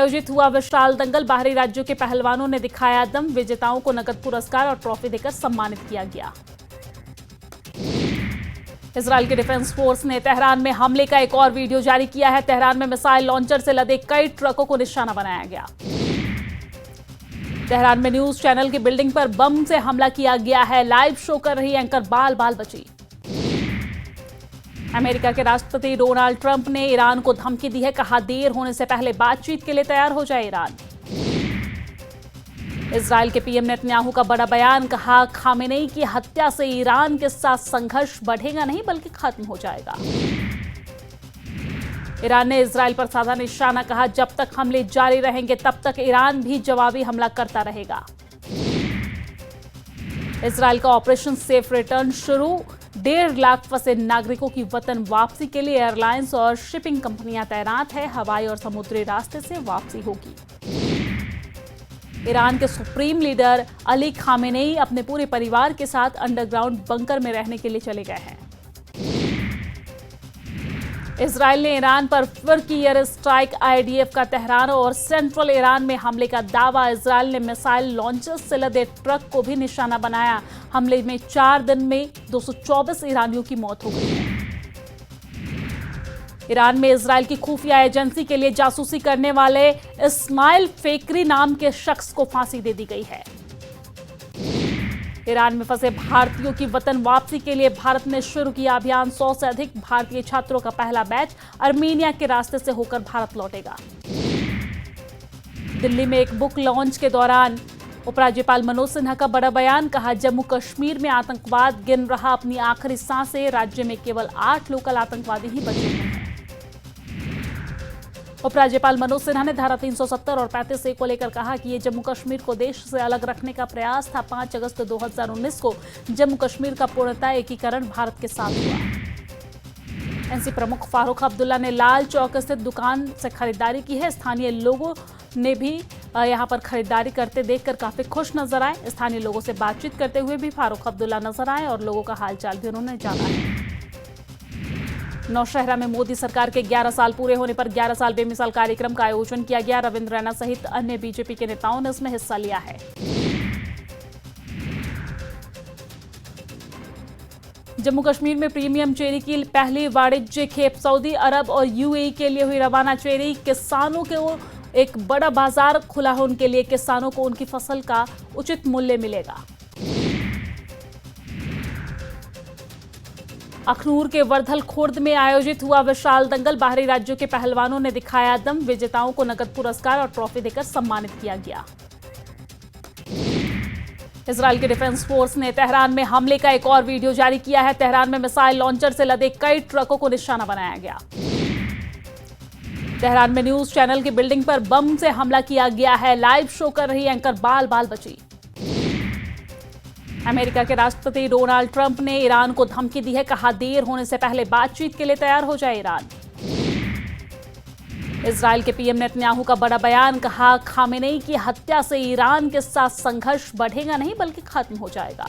आयोजित हुआ विशाल दंगल। बाहरी राज्यों के पहलवानों ने दिखाया दम। विजेताओं को नकद पुरस्कार और ट्रॉफी देकर सम्मानित किया गया। इजरायल के डिफेंस फोर्स ने तेहरान में हमले का एक और वीडियो जारी किया है। तेहरान में मिसाइल लॉन्चर से लदे कई ट्रकों को निशाना बनाया गया। तेहरान में न्यूज चैनल की बिल्डिंग पर बम से हमला किया गया है। लाइव शो कर रही एंकर बाल बाल बची। अमेरिका के राष्ट्रपति डोनाल्ड ट्रंप ने ईरान को धमकी दी है। कहा, देर होने से पहले बातचीत के लिए तैयार हो जाए ईरान। इजरायल के पीएम नेतन्याहू का बड़ा बयान। कहा, खामेनेई की हत्या से ईरान के साथ संघर्ष बढ़ेगा नहीं बल्कि खत्म हो जाएगा। ईरान ने इजरायल पर साधा निशाना। कहा, जब तक हमले जारी रहेंगे तब तक ईरान भी जवाबी हमला करता रहेगा। इजरायल का ऑपरेशन सेफ रिटर्न शुरू। 1.5 लाख फंसे नागरिकों की वतन वापसी के लिए एयरलाइंस और शिपिंग कंपनियां तैनात है। हवाई और समुद्री रास्ते से वापसी होगी। ईरान के सुप्रीम लीडर अली खामेनेई अपने पूरे परिवार के साथ अंडरग्राउंड बंकर में रहने के लिए चले गए हैं। इजरायल ने ईरान पर फिर की एयर स्ट्राइक। आईडीएफ का तेहरान और सेंट्रल ईरान में हमले का दावा। इजरायल ने मिसाइल लॉन्चर से लदे ट्रक को भी निशाना बनाया। हमले में 4 दिन में 224 ईरानियों की मौत हो गई है। ईरान में इजरायल की खुफिया एजेंसी के लिए जासूसी करने वाले इस्माइल फेकरी नाम के शख्स को फांसी दे दी गई है। ईरान में फंसे भारतीयों की वतन वापसी के लिए भारत ने शुरू किया अभियान। 100 से अधिक भारतीय छात्रों का पहला बैच आर्मेनिया के रास्ते से होकर भारत लौटेगा। दिल्ली में एक बुक लॉन्च के दौरान उपराज्यपाल मनोज सिन्हा का बड़ा बयान। कहा, जम्मू कश्मीर में आतंकवाद गिन रहा अपनी आखिरी सांसें। राज्य में केवल 8 लोकल आतंकवादी ही बचे हैं। उपराज्यपाल मनोज सिन्हा ने धारा 370 और 35A को लेकर कहा कि ये जम्मू कश्मीर को देश से अलग रखने का प्रयास था। 5 अगस्त 2019 को जम्मू कश्मीर का पूर्णतः एकीकरण भारत के साथ हुआ। एनसी प्रमुख फारूक अब्दुल्ला ने लाल चौक स्थित दुकान से खरीदारी की है। स्थानीय लोगों ने भी यहां पर खरीदारी करते देखकर काफी खुश नजर आए। स्थानीय लोगों से बातचीत करते हुए भी फारूक अब्दुल्ला नजर आए और लोगों का हालचाल भी उन्होंने जाना है। नौशहरा में मोदी सरकार के 11 साल पूरे होने पर 11 साल बेमिसाल कार्यक्रम का आयोजन किया गया। रविंद्र रैना सहित अन्य बीजेपी के नेताओं ने इसमें हिस्सा लिया है। जम्मू कश्मीर में प्रीमियम चेरी की पहली वाणिज्यिक खेप। सऊदी अरब और यूएई के लिए हुई रवाना। चेरी किसानों को एक बड़ा बाजार खुला है। उनके लिए किसानों को उनकी फसल का उचित मूल्य मिलेगा। अखनूर के वर्धल खुर्द में आयोजित हुआ विशाल दंगल। बाहरी राज्यों के पहलवानों ने दिखाया दम। विजेताओं को नकद पुरस्कार और ट्रॉफी देकर सम्मानित किया गया। इजरायल के डिफेंस फोर्स ने तेहरान में हमले का एक और वीडियो जारी किया है। तेहरान में मिसाइल लॉन्चर से लदे कई ट्रकों को निशाना बनाया गया। तेहरान में न्यूज चैनल की बिल्डिंग पर बम से हमला किया गया है। लाइव शो कर रही एंकर बाल बाल बची। अमेरिका के राष्ट्रपति डोनाल्ड ट्रंप ने ईरान को धमकी दी है। कहा, देर होने से पहले बातचीत के लिए तैयार हो जाए ईरान। इजरायल के पीएम नेतन्याहू का बड़ा बयान। कहा, खामेनेई की हत्या से ईरान के साथ संघर्ष बढ़ेगा नहीं बल्कि खत्म हो जाएगा।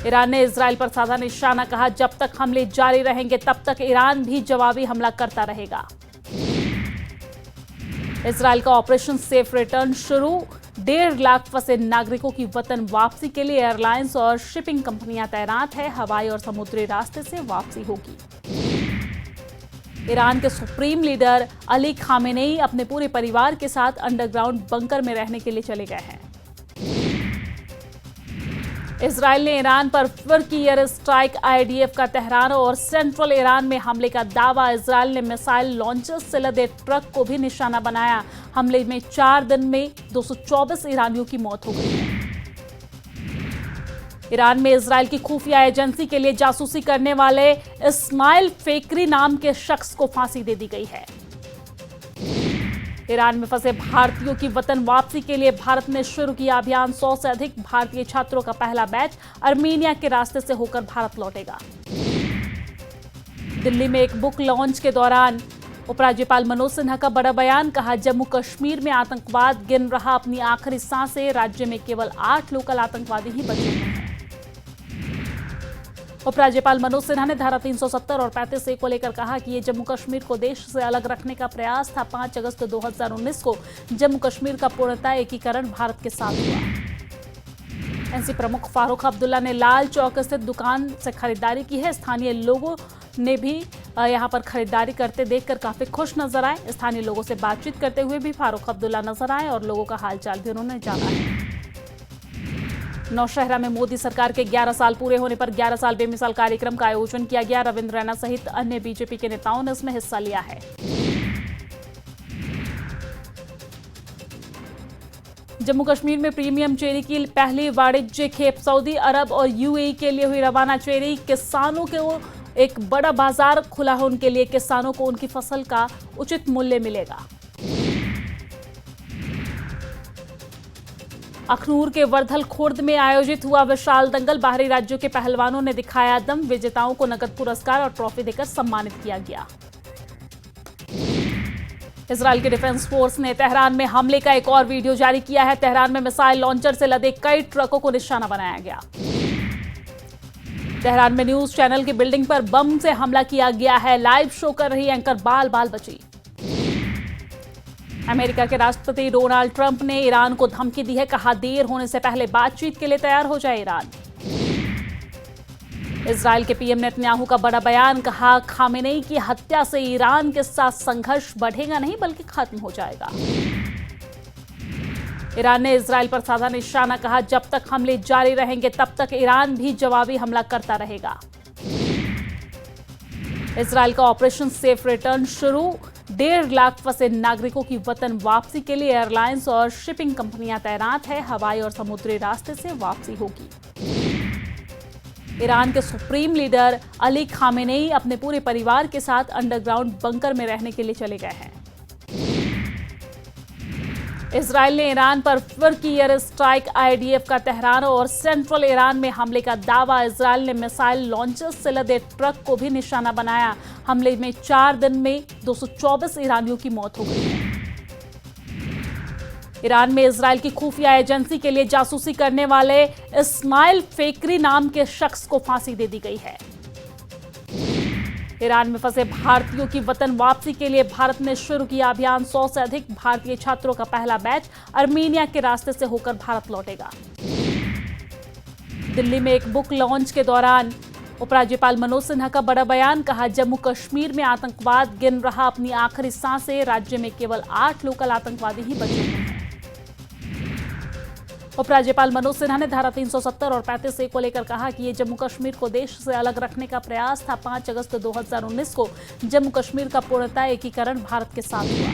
ईरान ने इजरायल पर साधा निशाना। कहा, जब तक हमले जारी रहेंगे तब तक ईरान भी जवाबी हमला करता रहेगा। इजरायल का ऑपरेशन सेफ रिटर्न शुरू। 1.5 लाख फंसे नागरिकों की वतन वापसी के लिए एयरलाइंस और शिपिंग कंपनियां तैनात है। हवाई और समुद्री रास्ते से वापसी होगी। ईरान के सुप्रीम लीडर अली खामेनेई अपने पूरे परिवार के साथ अंडरग्राउंड बंकर में रहने के लिए चले गए हैं। इजरायल ने ईरान पर फिर की एयर स्ट्राइक। आईडीएफ का तेहरान और सेंट्रल ईरान में हमले का दावा। इजरायल ने मिसाइल लॉन्चर से लदे ट्रक को भी निशाना बनाया। हमले में 4 दिन में 224 ईरानियों की मौत हो गई है। ईरान में इजरायल की खुफिया एजेंसी के लिए जासूसी करने वाले इस्माइल फेकरी नाम के शख्स को फांसी दे दी गई है। ईरान में फंसे भारतीयों की वतन वापसी के लिए भारत ने शुरू किया अभियान। 100 से अधिक भारतीय छात्रों का पहला बैच आर्मेनिया के रास्ते से होकर भारत लौटेगा। दिल्ली में एक बुक लॉन्च के दौरान उपराज्यपाल मनोज सिन्हा का बड़ा बयान। कहा, जम्मू कश्मीर में आतंकवाद गिन रहा अपनी आखिरी सांसें। राज्य में केवल 8 लोकल आतंकवादी ही बचे हैं। उपराज्यपाल मनोज सिन्हा ने धारा 370 और 35A को लेकर कहा कि ये जम्मू कश्मीर को देश से अलग रखने का प्रयास था। 5 अगस्त 2019 को जम्मू कश्मीर का पूर्णतः एकीकरण भारत के साथ हुआ। एनसी प्रमुख फारूक अब्दुल्ला ने लाल चौक स्थित दुकान से खरीदारी की है। स्थानीय लोगों ने भी यहां पर खरीदारी करते देखकर काफी खुश नजर आए। स्थानीय लोगों से बातचीत करते हुए भी फारूक अब्दुल्ला नजर आए और लोगों का हालचाल भी उन्होंने जाना है। नौशहरा में मोदी सरकार के 11 साल पूरे होने पर 11 साल बेमिसाल कार्यक्रम का आयोजन किया गया। रविंद्र रैना सहित अन्य बीजेपी के नेताओं ने इसमें हिस्सा लिया है। जम्मू कश्मीर में प्रीमियम चेरी की पहली वाणिज्यिक खेप सऊदी अरब और यूएई के लिए हुई रवाना। चेरी किसानों को एक बड़ा बाजार खुला है। उनके लिए किसानों को उनकी फसल का उचित मूल्य मिलेगा। अखनूर के वर्धल खुर्द में आयोजित हुआ विशाल दंगल। बाहरी राज्यों के पहलवानों ने दिखाया दम। विजेताओं को नकद पुरस्कार और ट्रॉफी देकर सम्मानित किया गया। इजरायल के डिफेंस फोर्स ने तेहरान में हमले का एक और वीडियो जारी किया है। तेहरान में मिसाइल लॉन्चर से लदे कई ट्रकों को निशाना बनाया गया। तेहरान में न्यूज चैनल की बिल्डिंग पर बम से हमला किया गया है। लाइव शो कर रही एंकर बाल बाल बची। अमेरिका के राष्ट्रपति डोनाल्ड ट्रंप ने ईरान को धमकी दी है। कहा देर होने से पहले बातचीत के लिए तैयार हो जाए ईरान। इजरायल के पीएम नेतन्याहू का बड़ा बयान। कहा खामेनेई की हत्या से ईरान के साथ संघर्ष बढ़ेगा नहीं बल्कि खत्म हो जाएगा। ईरान ने इजरायल पर साधा निशाना। कहा जब तक हमले जारी रहेंगे तब तक ईरान भी जवाबी हमला करता रहेगा। इजरायल का ऑपरेशन सेफ रिटर्न शुरू। 1.5 लाख फंसे नागरिकों की वतन वापसी के लिए एयरलाइंस और शिपिंग कंपनियां तैनात है। हवाई और समुद्री रास्ते से वापसी होगी। ईरान के सुप्रीम लीडर अली खामेनेई अपने पूरे परिवार के साथ अंडरग्राउंड बंकर में रहने के लिए चले गए हैं। इजरायल ने ईरान पर फिर की एयर स्ट्राइक। आईडीएफ का तेहरान और सेंट्रल ईरान में हमले का दावा। इजरायल ने मिसाइल लॉन्चर्स से लदे ट्रक को भी निशाना बनाया। हमले में 4 दिन में 224 ईरानियों की मौत हो गई है। ईरान में इजरायल की खुफिया एजेंसी के लिए जासूसी करने वाले इस्माइल फेकरी नाम के शख्स को फांसी दे दी गई है। ईरान में फंसे भारतीयों की वतन वापसी के लिए भारत ने शुरू किया अभियान। 100 से अधिक भारतीय छात्रों का पहला बैच अर्मीनिया के रास्ते से होकर भारत लौटेगा। दिल्ली में एक बुक लॉन्च के दौरान उपराज्यपाल मनोज सिन्हा का बड़ा बयान। कहा जम्मू कश्मीर में आतंकवाद गिन रहा अपनी आखिरी सांसें। राज्य में केवल 8 लोकल आतंकवादी ही बचे हैं। उपराज्यपाल मनोज सिन्हा ने धारा 370 और 35A को लेकर कहा कि ये जम्मू कश्मीर को देश से अलग रखने का प्रयास था। 5 अगस्त 2019 को जम्मू कश्मीर का पूर्णतः एकीकरण भारत के साथ हुआ।